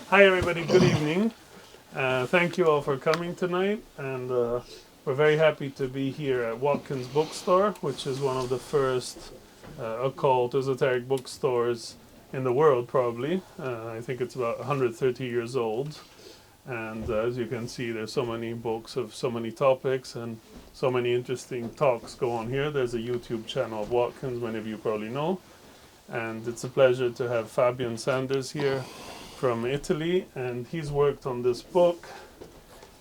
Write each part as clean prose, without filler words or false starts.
Hi everybody, good evening. Thank you all for coming tonight, and we're very happy to be here at Watkins Bookstore, which is one of the first occult esoteric bookstores in the world, probably. I think it's about 130 years old, and as you can see, there's so many books of so many topics, and so many interesting talks go on here. There's a YouTube channel of Watkins, many of you probably know, and it's a pleasure to have Fabian Sanders here from Italy, and he's worked on this book,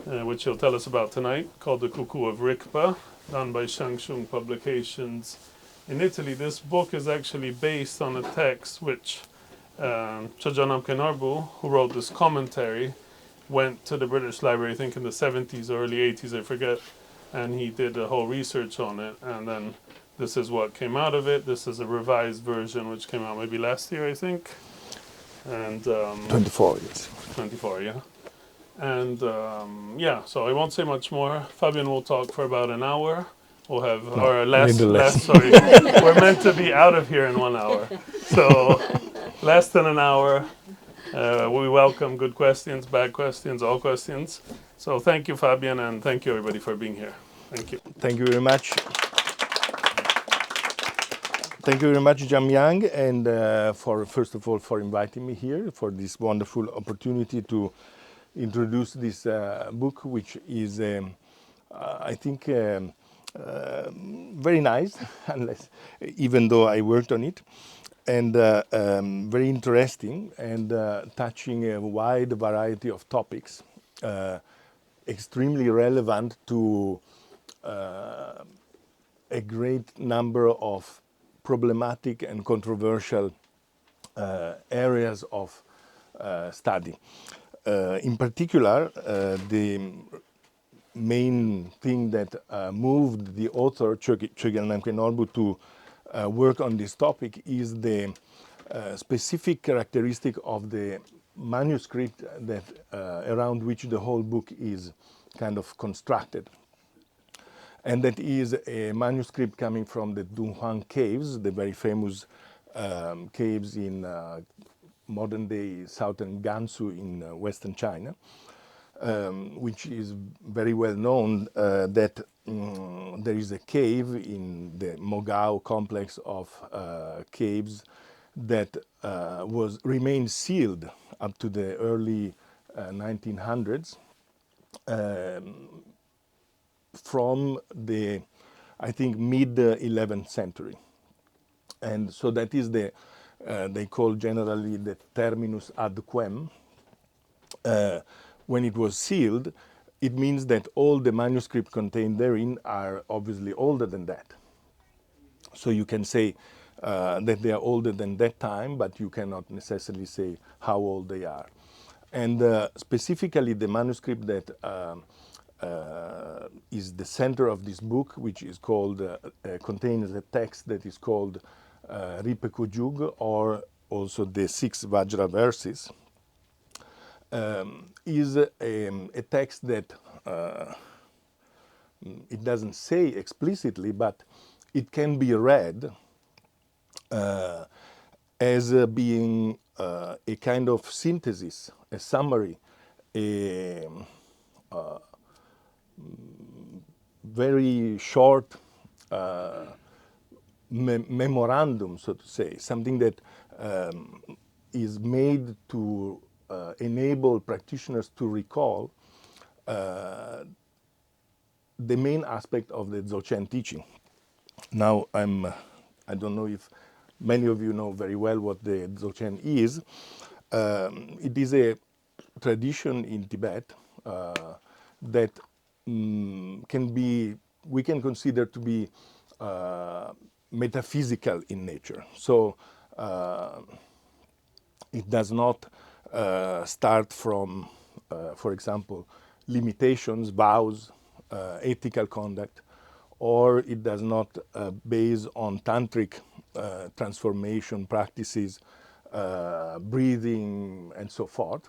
which he'll tell us about tonight, called The Cuckoo of Rigpa, done by Shang Shung Publications in Italy. This book is actually based on a text which Choegyal Namkhai Norbu, who wrote this commentary, went to the British Library, I think in the 70s or early 80s, I forget, and he did a whole research on it, and then this is what came out of it. This is a revised version which came out maybe last year, I think. And 24 years. 24, yeah. And yeah, so I won't say much more. Fabian will talk for about an hour. We'll have our last, sorry, we're meant to be out of here in 1 hour. So less than an hour. We welcome good questions, bad questions, all questions. So thank you, Fabian, and thank you everybody for being here. Thank you. Thank you very much. Thank you very much, Jamyang, and for first of all for inviting me here for this wonderful opportunity to introduce this book, which is, I think, very nice, unless even though I worked on it, and very interesting and touching a wide variety of topics, extremely relevant to a great number of problematic and controversial areas of study. In particular, the main thing that moved the author, Choegyal Namkhai Norbu, to work on this topic is the specific characteristic of the manuscript that around which the whole book is kind of constructed. And that is a manuscript coming from the Dunhuang caves, the very famous caves in modern-day southern Gansu in western China, which is very well known that there is a cave in the Mogao complex of caves that remained sealed up to the early 1900s. From the, I think, mid-11th century. And so that is the, they call generally the terminus ad quem. When it was sealed, it means that all the manuscripts contained therein are obviously older than that. So you can say that they are older than that time, but you cannot necessarily say how old they are. And specifically the manuscript that is the center of this book, which is called, contains a text that is called Rigpa, or also the 6 Vajra verses, is a text that it doesn't say explicitly, but it can be read as being a kind of synthesis, a summary, a very short memorandum, so to say, something that is made to enable practitioners to recall the main aspect of the Dzogchen teaching. Now, I don't know if many of you know very well what the Dzogchen is. It is a tradition in Tibet that we can consider to be metaphysical in nature. So it does not start from, for example, limitations, vows, ethical conduct, or it does not base on tantric transformation practices, breathing, and so forth,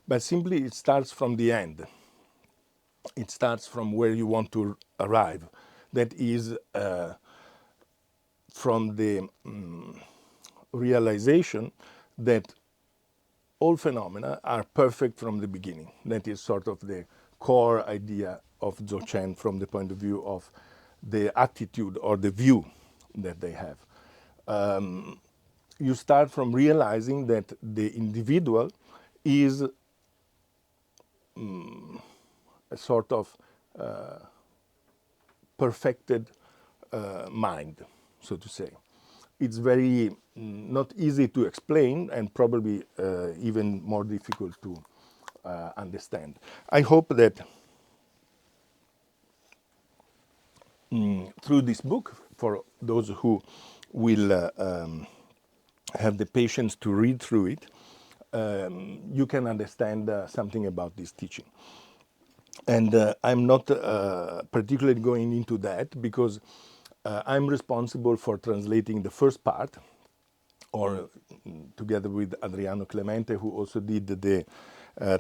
but simply it starts from the end. It starts from where you want to arrive. That is from the realization that all phenomena are perfect from the beginning. That is sort of the core idea of Dzogchen from the point of view of the attitude or the view that they have. You start from realizing that the individual is a sort of perfected mind, so to say. It's very not easy to explain and probably even more difficult to understand. I hope that through this book, for those who will have the patience to read through it, you can understand something about this teaching. And I'm not particularly going into that because I'm responsible for translating the first part, or together with Adriano Clemente, who also did the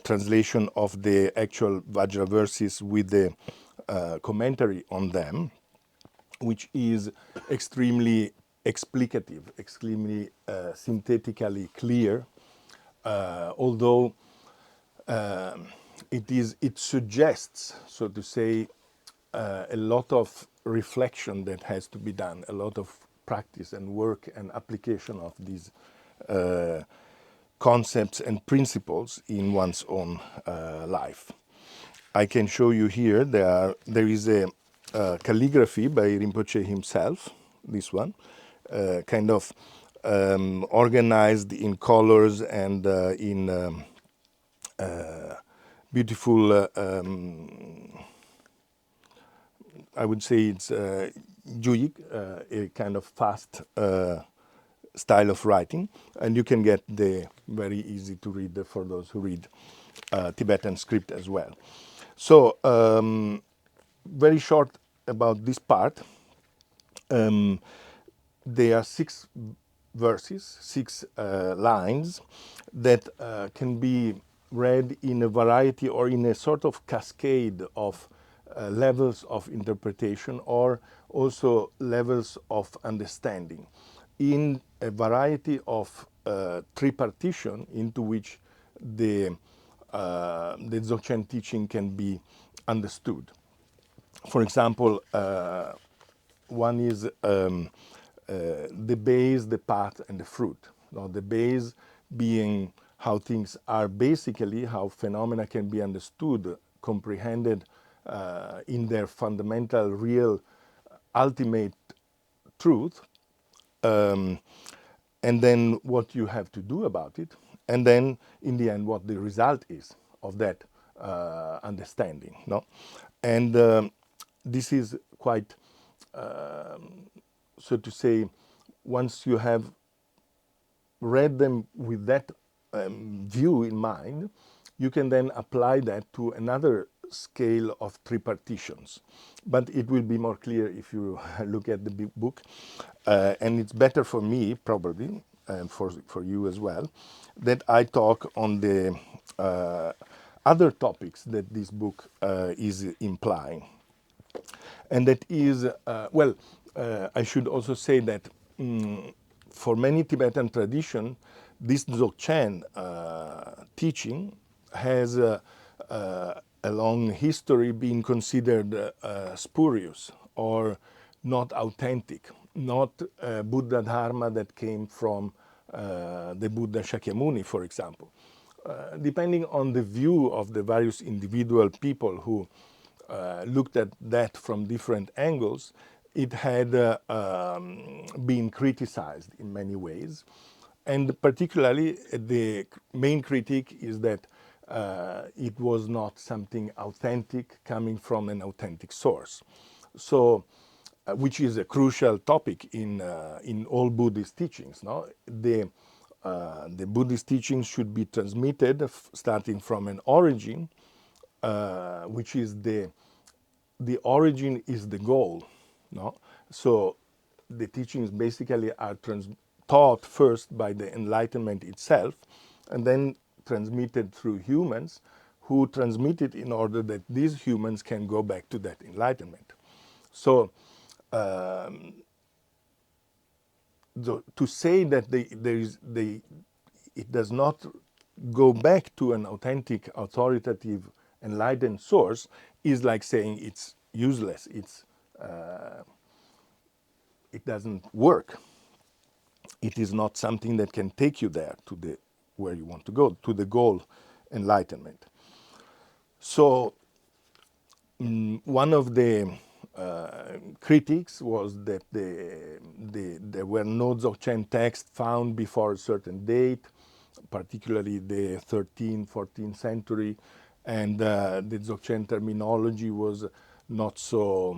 translation of the actual Vajra verses with the commentary on them, which is extremely explicative, extremely synthetically clear, although it suggests, so to say, a lot of reflection that has to be done, a lot of practice and work and application of these concepts and principles in one's own life. I can show you here, there is a calligraphy by Rinpoche himself, this one, kind of organized in colors and in beautiful, I would say it's Juik, a kind of fast style of writing, and you can get the very easy to read for those who read Tibetan script as well. So very short about this part. There are 6 verses, 6 lines that can be read in a variety or in a sort of cascade of levels of interpretation or also levels of understanding in a variety of tripartition into which the Dzogchen teaching can be understood. For example, one is the base, the path, and the fruit. Now, the base being how things are basically, how phenomena can be understood, comprehended in their fundamental, real, ultimate truth, and then what you have to do about it, and then in the end what the result is of that understanding. No? And this is quite, so to say, once you have read them with that view in mind, you can then apply that to another scale of tripartitions. But it will be more clear if you look at the big book, and it's better for me probably, and for you as well, that I talk on the other topics that this book is implying. And that is, I should also say that for many Tibetan tradition, this Dzogchen teaching has a long history being considered spurious or not authentic, not Buddha Dharma that came from the Buddha Shakyamuni, for example. Depending on the view of the various individual people who looked at that from different angles, it had been criticized in many ways. And particularly, the main critique is that it was not something authentic coming from an authentic source. So, which is a crucial topic in all Buddhist teachings. No? The Buddhist teachings should be transmitted starting from an origin, which is the origin is the goal. No? So the teachings basically are taught first by the Enlightenment itself, and then transmitted through humans who transmit it in order that these humans can go back to that Enlightenment. So to say that it does not go back to an authentic, authoritative, enlightened source is like saying it's useless, it doesn't work. It is not something that can take you there to the where you want to go, to the goal, enlightenment. So one of the critics was that there were no Dzogchen texts found before a certain date, particularly the 13th, 14th century, and the Dzogchen terminology was not so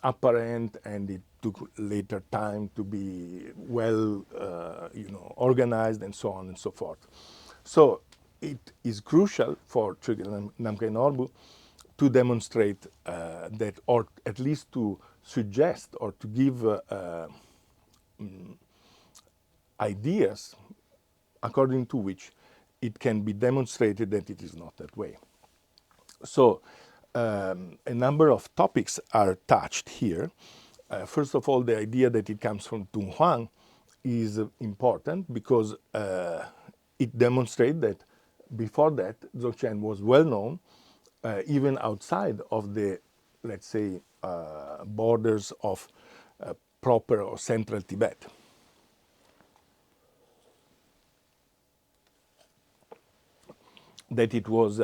apparent, and it took later time to be well, organized, and so on and so forth. So it is crucial for Choegyal Namkhai Norbu to demonstrate that, or at least to suggest or to give ideas according to which it can be demonstrated that it is not that way. So a number of topics are touched here. First of all, the idea that it comes from Dunhuang is important because it demonstrates that before that, Dzogchen was well known even outside of the, let's say, borders of proper or central Tibet. That it was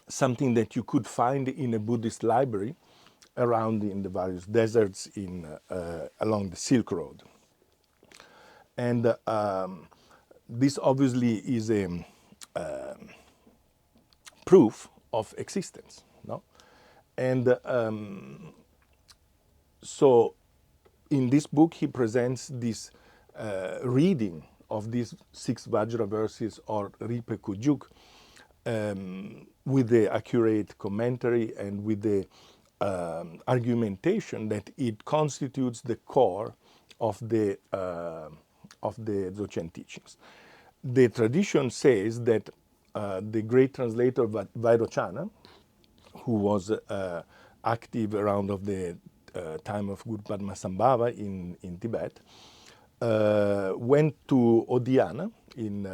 something that you could find in a Buddhist library around in the various deserts along the Silk Road. And this obviously is a proof of existence, no? And so in this book he presents this reading of these 6 Vajra verses, or Rigpa Kujuk, with the accurate commentary and with the argumentation that it constitutes the core of the Dzogchen teachings. The tradition says that the great translator Vairochana, who was active around of the time of Guru Padmasambhava in Tibet, went to Odiyana in,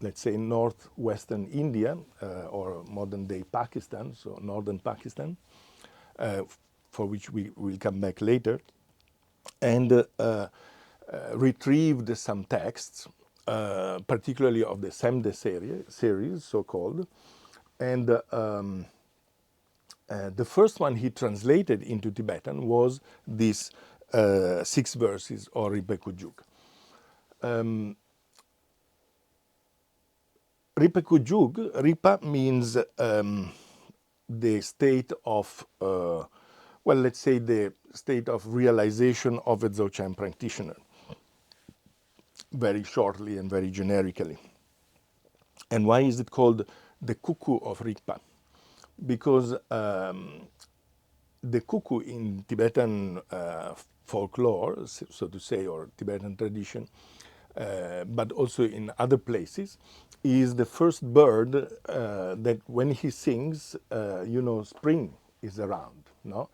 let's say, northwestern India, or modern-day Pakistan, so northern Pakistan, for which we will come back later, and retrieved some texts, particularly of the Semde series, so-called, and the first one he translated into Tibetan was these 6 verses, or Rigpa Kujuk. Rigpa Kujuk, Rigpa means the state of, well, let's say the state of realization of a Dzogchen practitioner, very shortly and very generically. And why is it called the Cuckoo of Rigpa? Because the cuckoo in Tibetan folklore, so to say, or Tibetan tradition, but also in other places, is the first bird that when he sings, spring is around, no?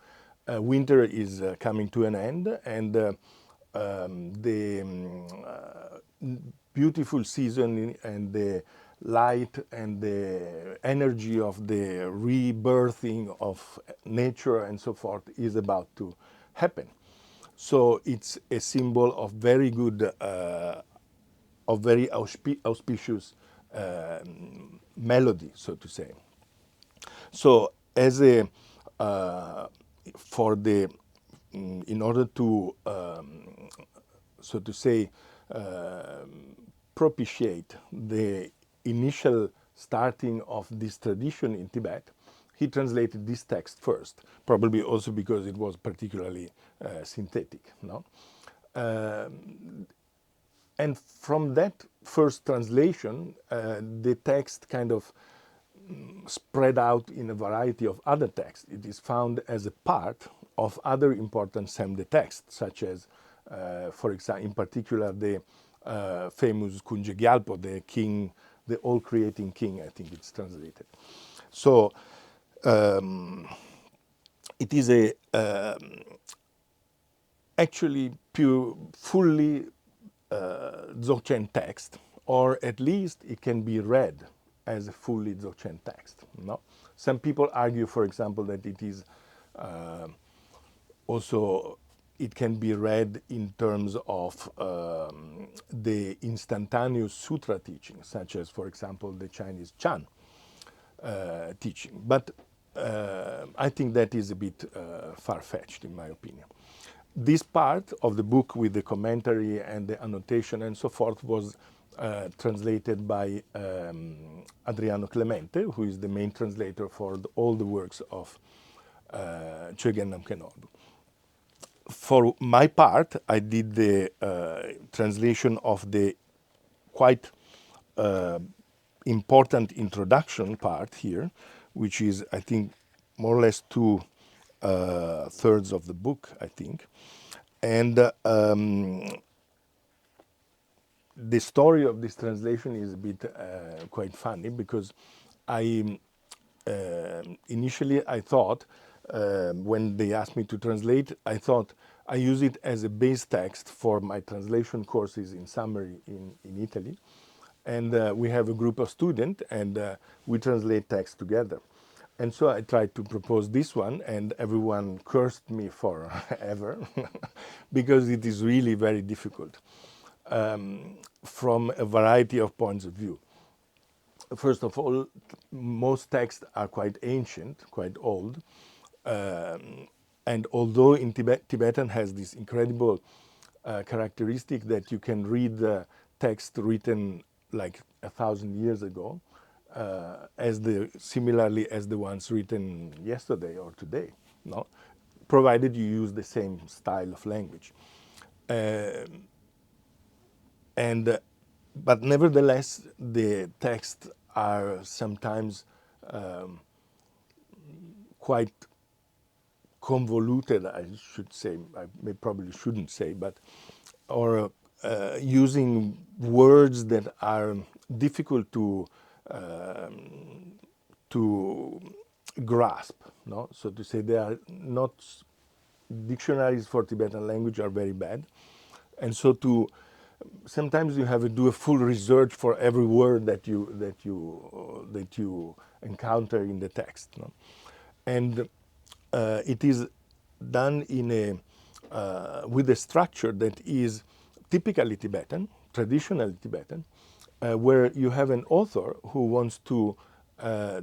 Winter is coming to an end, and the beautiful season and the light and the energy of the rebirthing of nature and so forth is about to happen. So it's a symbol of very good, of very auspicious melody, so to say. So as a, in order to, so to say, propitiate the initial starting of this tradition in Tibet, he translated this text first, probably also because it was particularly synthetic, no? And from that first translation, the text kind of spread out in a variety of other texts. It is found as a part of other important Semde texts, such as, for example, in particular, the famous Kunje Gyalpo, the king, the all-creating king, I think it's translated. So it is a actually fully Dzogchen text or at least it can be read as a fully Dzogchen text. No? Some people argue, for example, that it is also, it can be read in terms of the instantaneous sutra teaching, such as, for example, the Chinese Chan teaching. But I think that is a bit far-fetched, in my opinion. This part of the book with the commentary and the annotation and so forth was translated by Adriano Clemente, who is the main translator for all the works of Choegyal Namkhai Norbu. For my part, I did the translation of the quite important introduction part here, which is, I think, more or less two-thirds of the book, I think. And the story of this translation is a bit quite funny, because I initially I thought, when they asked me to translate, I thought I use it as a base text for my translation courses in summary in Italy. And we have a group of students, and we translate text together. And so I tried to propose this one, and everyone cursed me forever because it is really very difficult from a variety of points of view. First of all, most texts are quite ancient, quite old. And although in Tibetan has this incredible characteristic that you can read the text written like 1,000 years ago, similarly as the ones written yesterday or today, no? Provided you use the same style of language. But nevertheless, the texts are sometimes quite convoluted, I should say. I probably shouldn't say, but or using words that are difficult to grasp. No, so to say, they are not. Dictionaries for Tibetan language are very bad, and so sometimes you have to do a full research for every word that you encounter in the text. No? And it is done in with a structure that is typically Tibetan, traditionally Tibetan, where you have an author who wants to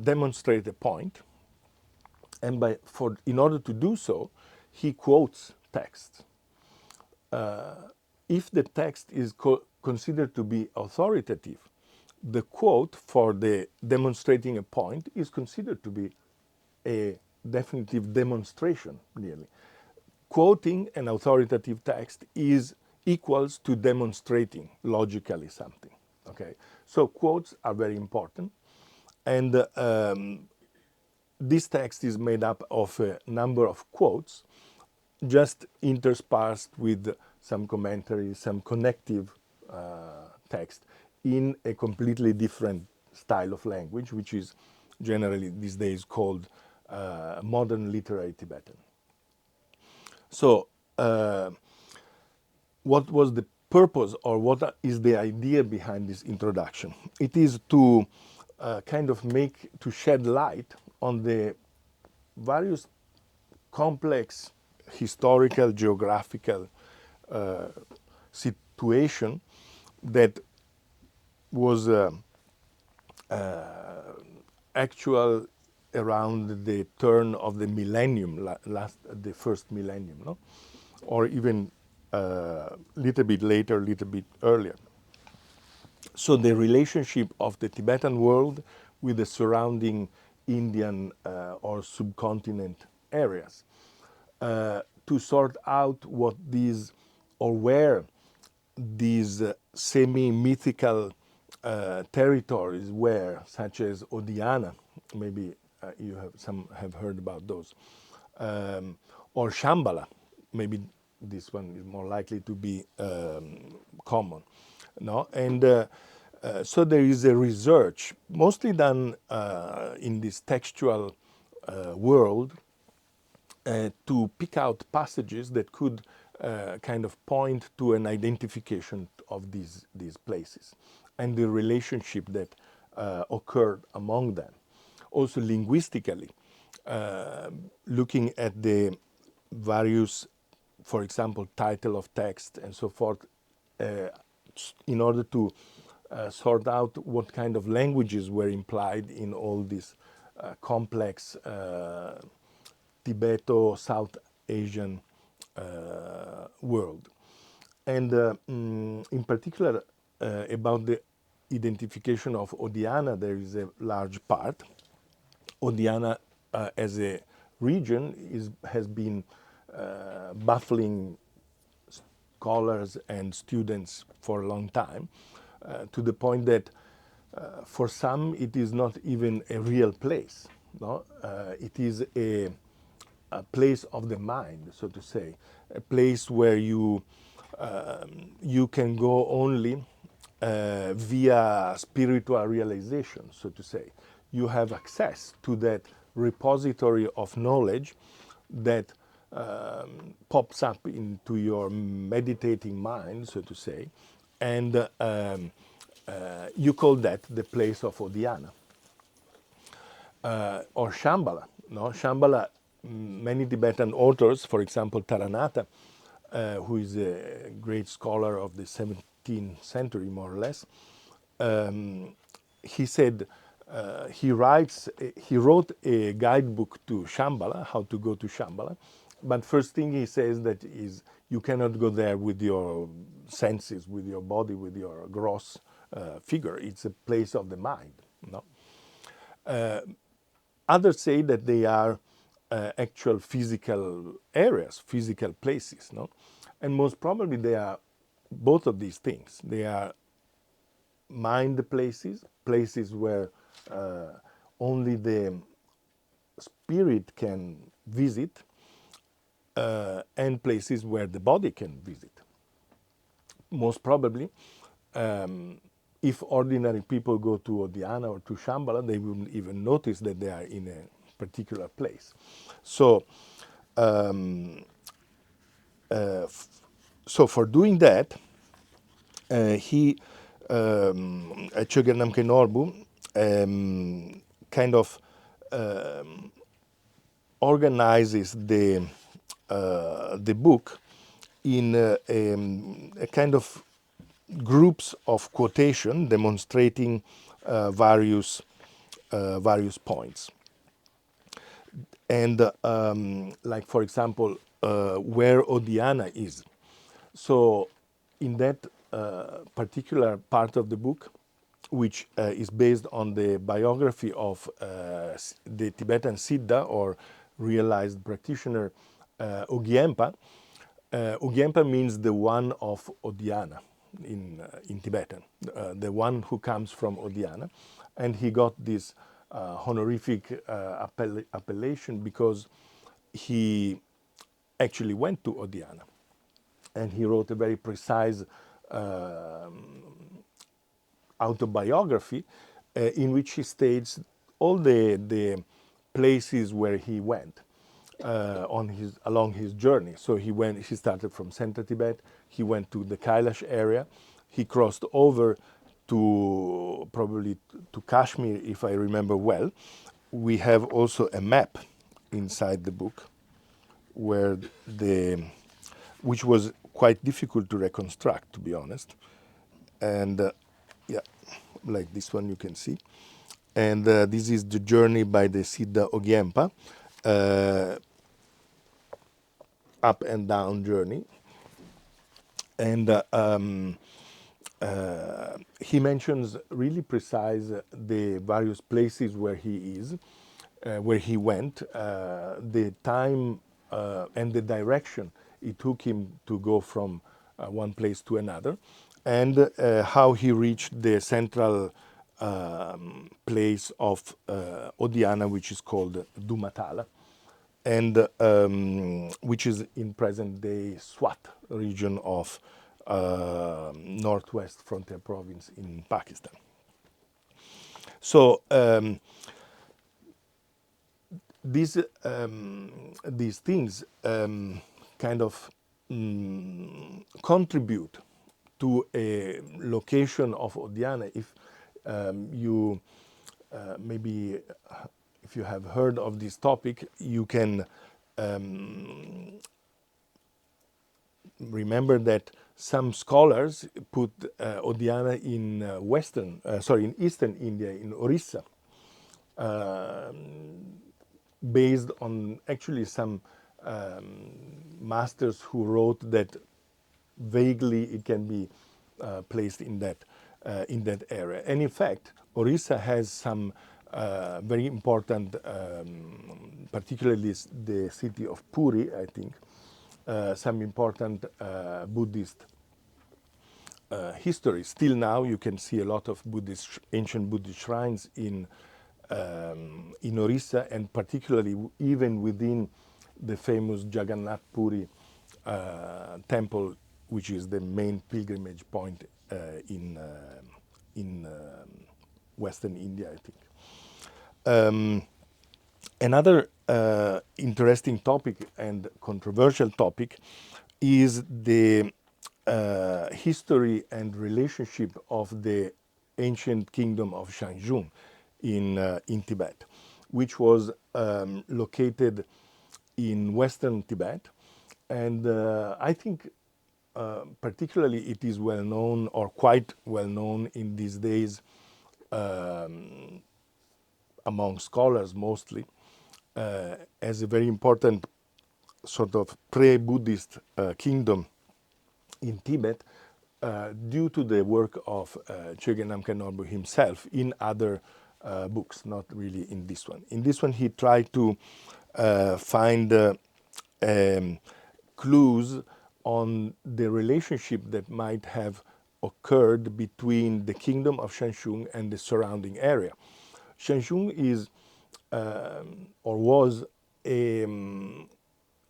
demonstrate a point, and in order to do so, he quotes text. If the text is considered to be authoritative, the quote for the demonstrating a point is considered to be a definitive demonstration, nearly. Quoting an authoritative text is equals to demonstrating logically something. Okay, so quotes are very important, and this text is made up of a number of quotes, just interspersed with some commentary, some connective text in a completely different style of language, which is generally these days called modern literary Tibetan. So what was the purpose, or what is the idea behind this introduction? It is to kind of shed light on the various complex historical, geographical situation that was actual around the turn of the millennium, the first millennium, no? Or even a little bit later, little bit earlier. So the relationship of the Tibetan world with the surrounding Indian or subcontinent areas, to sort out what these, or where these semi-mythical territories were, such as Odiyana, maybe you have heard about those, or Shambhala, maybe this one is more likely to be common, no? And so there is a research, mostly done in this textual world, to pick out passages that could kind of point to an identification of these places. and the relationship that occurred among them. Also linguistically, looking at the various, for example, title of text and so forth, in order to sort out what kind of languages were implied in all this complex Tibeto-South Asian world. And in particular, about the identification of Odiana, there is a large part. Odiana as a region has been baffling scholars and students for a long time, to the point that for some it is not even a real place. No? It is a place of the mind, so to say, a place where you can go only via spiritual realization, so to say. You have access to that repository of knowledge that pops up into your meditating mind, so to say, and you call that the place of Odiana. Or Shambhala. No? Shambhala, many Tibetan authors, for example, Taranata, who is a great scholar of the 17th century, more or less, he said, he wrote a guidebook to Shambhala, how to go to Shambhala, but first thing he says that is you cannot go there with your senses, with your body, with your gross figure. It's a place of the mind. No? Others say that they are actual physical areas, physical places, no? And most probably they are both of these things. They are mind places, places where only the spirit can visit, and places where the body can visit. Most probably, if ordinary people go to Odiana or to Shambhala, they wouldn't even notice that they are in a particular place. So, so for doing that, Choegyal Namkhai Norbu kind of organizes the book in a kind of groups of quotation demonstrating various points. And like, for example, where Odiana is. So in that particular part of the book, which is based on the biography of the Tibetan Siddha or realized practitioner Ogyempa. Ogyempa means the one of Odiana in Tibetan, the one who comes from Odiana. And he got this honorific appellation because he actually went to Odiana. And he wrote a very precise autobiography in which he states all the places where he went along his journey. So he started from Central Tibet, he went to the Kailash area, he crossed over to probably to Kashmir, if I remember well. We have also a map inside the book where which was quite difficult to reconstruct, to be honest. And yeah, like this one you can see. And this is the journey by the Siddha Ogyempa, up and down journey. And he mentions really precise the various places where he is, where he went, the time and the direction it took him to go from one place to another, and how he reached the central place of Odiana, which is called Dumatala, and which is in present-day Swat region of northwest frontier province in Pakistan. So these things kind of contribute to a location of Odiana. If you maybe if you have heard of this topic, you can remember that some scholars put Odiana in in eastern India, in Orissa, based on actually some masters who wrote that vaguely it can be placed in that area. And in fact, Orissa has some very important, particularly the city of Puri, I think, some important Buddhist history. Still now, you can see a lot of ancient Buddhist shrines in Orissa, and particularly even within the famous Jagannath Puri temple, which is the main pilgrimage point in Western India, I think. Another interesting topic and controversial topic is the history and relationship of the ancient kingdom of Shang Shung in Tibet, which was located in western Tibet. And I think particularly it is well known, or quite well known in these days, among scholars mostly, as a very important sort of pre-Buddhist kingdom in Tibet, due to the work of Choegyal Namkhai Norbu himself in other books, not really in this one. In this one, he tried to find clues on the relationship that might have occurred between the kingdom of Shang Shung and the surrounding area. Shang Shung is, or was,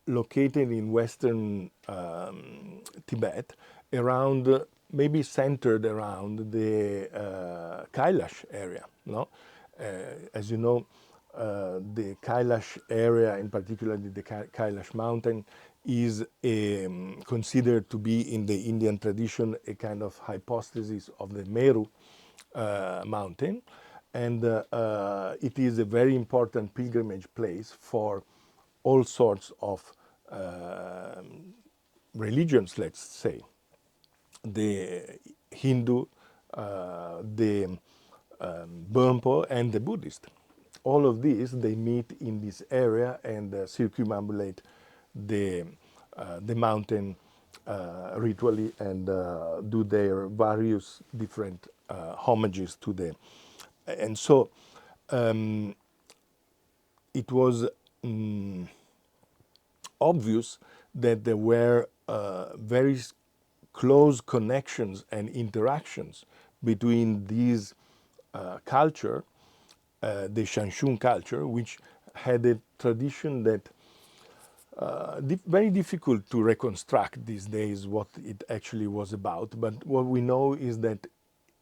located in western Tibet, around, maybe centered around the Kailash area. No, as you know, the Kailash area, in particular the Kailash mountain, is considered to be in the Indian tradition a kind of hypostasis of the Meru mountain, and it is a very important pilgrimage place for all sorts of religions, let's say. The Hindu, the Burmpo, and the Buddhist. All of these, they meet in this area and circumambulate the mountain ritually, and do their various different homages to the. And so it was obvious that there were very close connections and interactions between these culture, the Shang Shung culture, which had a tradition that very difficult to reconstruct these days what it actually was about. But what we know is that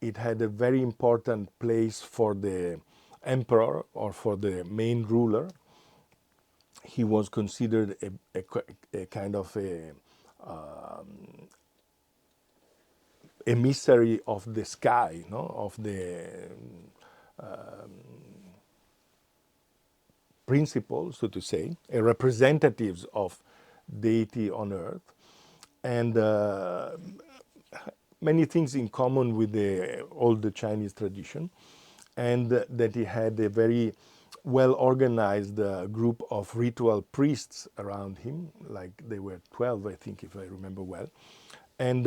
it had a very important place for the emperor, or for the main ruler. He was considered a kind of emissary of the sky, no? Of the principle, so to say, a representatives of deity on earth, and many things in common with all the Chinese tradition, and that he had a very well organized group of ritual priests around him, like they were 12, I think, if I remember well, and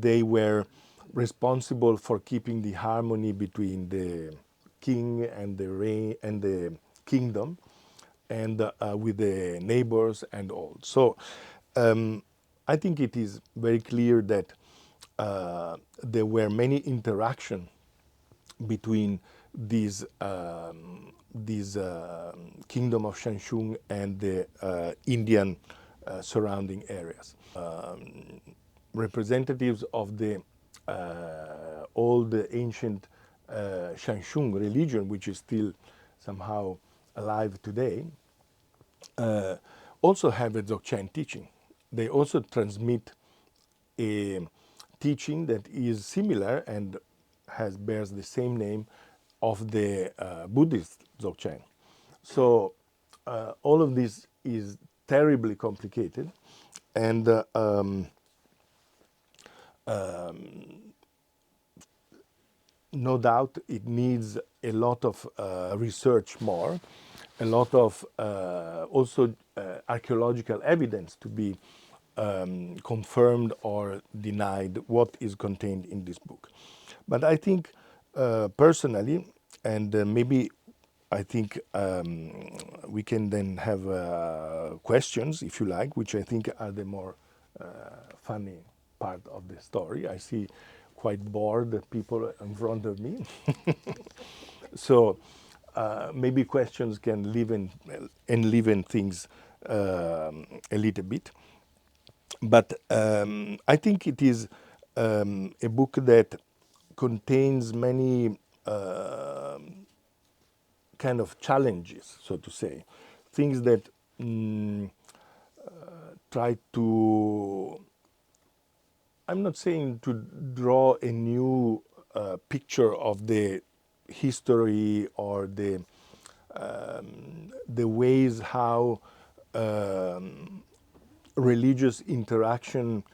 they were responsible for keeping the harmony between the king and the reign and the kingdom, and with the neighbors and all. So I think it is very clear that there were many interaction between these kingdom of Shang Shung and the Indian surrounding areas. Representatives of the old ancient Shang Shung religion, which is still somehow alive today, also have a Dzogchen teaching. They also transmit a teaching that is similar and bears the same name of the Buddhist Dzogchen. So all of this is terribly complicated, and no doubt it needs a lot of research more, a lot of also archaeological evidence to be confirmed or denied what is contained in this book. But I think personally, and maybe I think we can then have questions, if you like, which I think are the more funny part of the story. I see quite bored people in front of me. So maybe questions can enliven things a little bit. But I think it is a book that contains many kind of challenges, so to say, things that try to, I'm not saying to draw a new picture of the history or the ways how religious interaction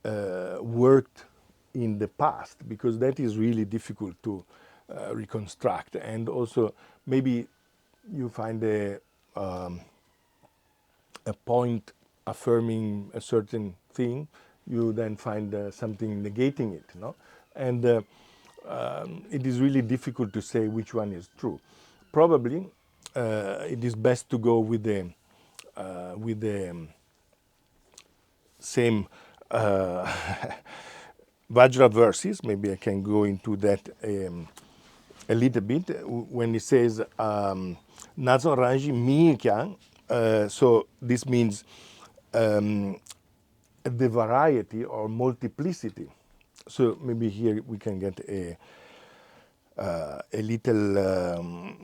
worked in the past, because that is really difficult to reconstruct. And also maybe you find a point affirming a certain thing, you then find something negating it, no? And it is really difficult to say which one is true. Probably it is best to go with the same Vajra verses. Maybe I can go into that a little bit when he says Nazo Ranji Mi Kyang. So this means the variety or multiplicity. So maybe here we can get a little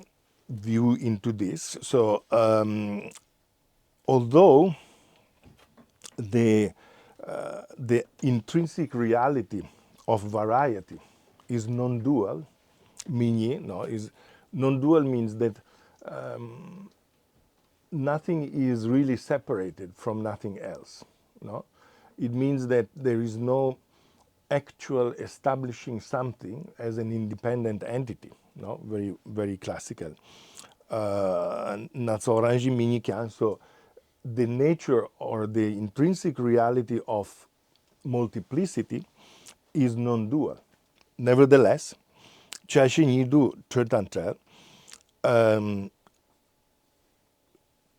view into this. So although the intrinsic reality of variety is non-dual, non-dual means that nothing is really separated from nothing else. No, it means that there is no actual establishing something as an independent entity. No, very very classical. Natsoranji Minikyan. So the nature or the intrinsic reality of multiplicity is non-dual. Nevertheless, Chashinidu Tretantrel,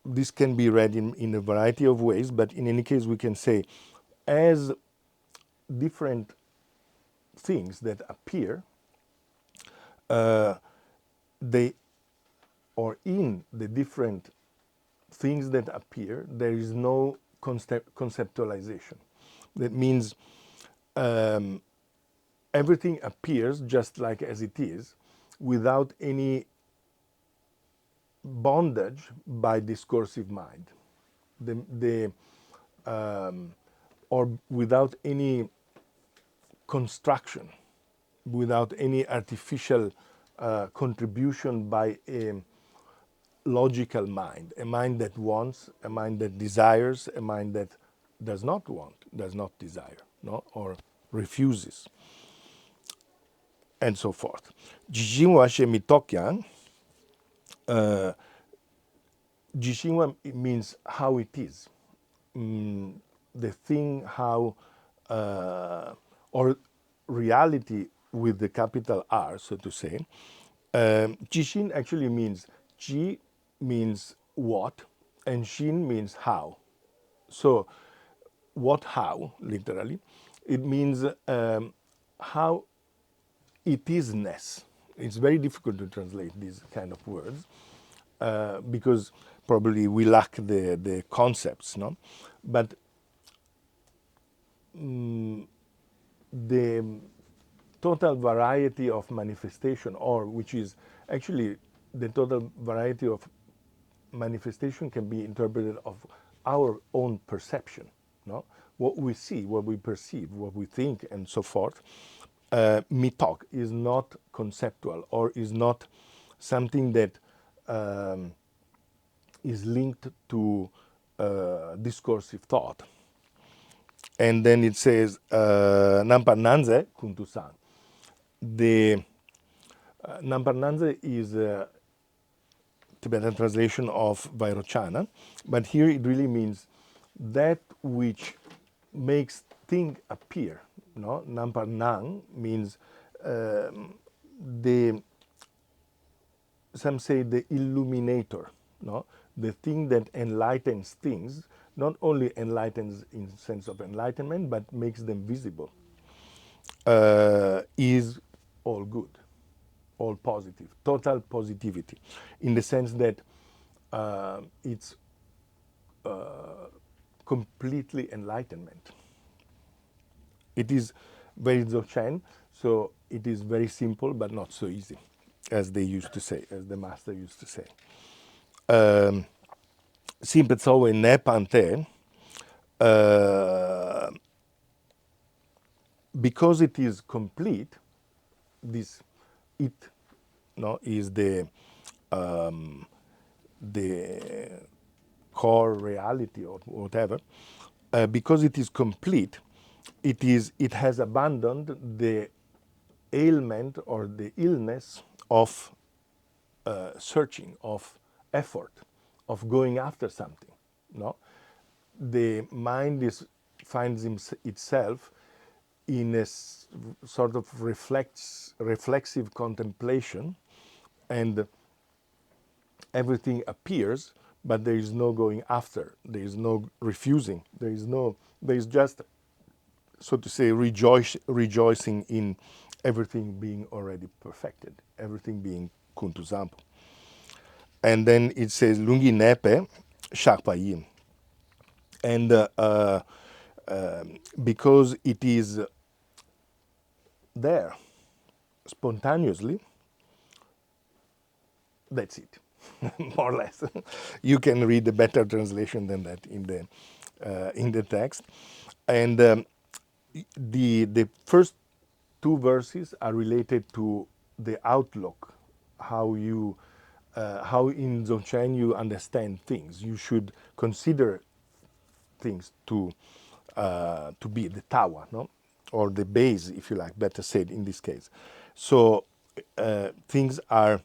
this can be read in a variety of ways, but in any case we can say as different things that appear, they, or in the different things that appear, there is no conceptualization. That means everything appears just like as it is, without any bondage by discursive mind, or without any construction, without any artificial contribution by a logical mind, a mind that wants, a mind that desires, a mind that does not want, does not desire, no, or refuses, and so forth. Jishinwa Shemitokyan, Jishinwa means how it is, the thing how, or reality with the capital R, so to say. Jishin actually means, Ji means what, and Shin means how. So what, how, literally, it means how it isness. It's very difficult to translate these kind of words because probably we lack the concepts, no? But the total variety of manifestation, or which is actually the total variety of manifestation, can be interpreted of our own perception, no? what we see, what we perceive, what we think, and so forth, mitok is not conceptual or is not something that is linked to discursive thought. And then it says, Nampa Nanze Kuntusan. The Nampa Nanze is a Tibetan translation of Vairochana, but here it really means that which makes thing appear. No? Nampa Nang means the, some say the illuminator, no? The thing that enlightens things, not only enlightens in sense of enlightenment, but makes them visible, is all good, all positive, total positivity, in the sense that it's completely enlightenment. It is very Dzogchen, so it is very simple, but not so easy, as they used to say, as the master used to say. Simpezove ne pante, because it is complete, this it, no, is the core reality or whatever. Because it is complete, it has abandoned the ailment or the illness of searching, of effort, of going after something. No, the mind finds itself in a sort of reflexive contemplation, and everything appears, but there is no going after, there is no refusing, there is just, so to say, rejoicing in everything being already perfected, everything being kuntuzampo. And then it says lungi nepe shakpayim. And because it is there spontaneously, that's it, more or less. You can read a better translation than that in the text. And the first two verses are related to the outlook, how in Dzogchen you understand things. You should consider things to be the tawa, no, or the base, if you like, better said in this case. So things are,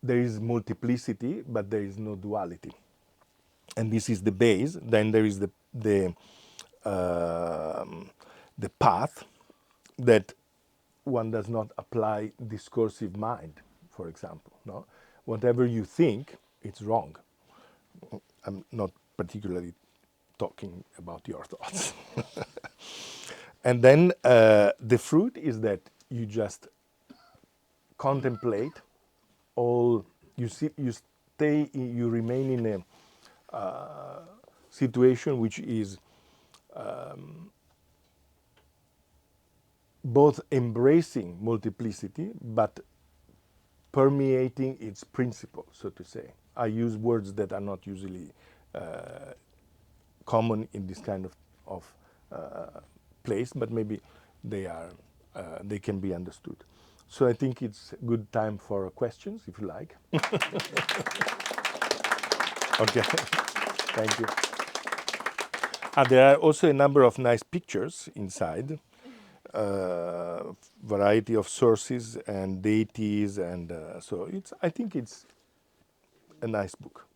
there is multiplicity, but there is no duality, and this is the base. Then there is the path that one does not apply discursive mind, for example. No, whatever you think, it's wrong. I'm not particularly talking about your thoughts. And then the fruit is that you just contemplate all, you remain in a situation which is both embracing multiplicity but permeating its principle, so to say. I use words that are not usually common in this kind of place, but maybe they can be understood. So I think it's a good time for questions, if you like. Okay, thank you. There are also a number of nice pictures inside, variety of sources and deities, and so I think it's a nice book.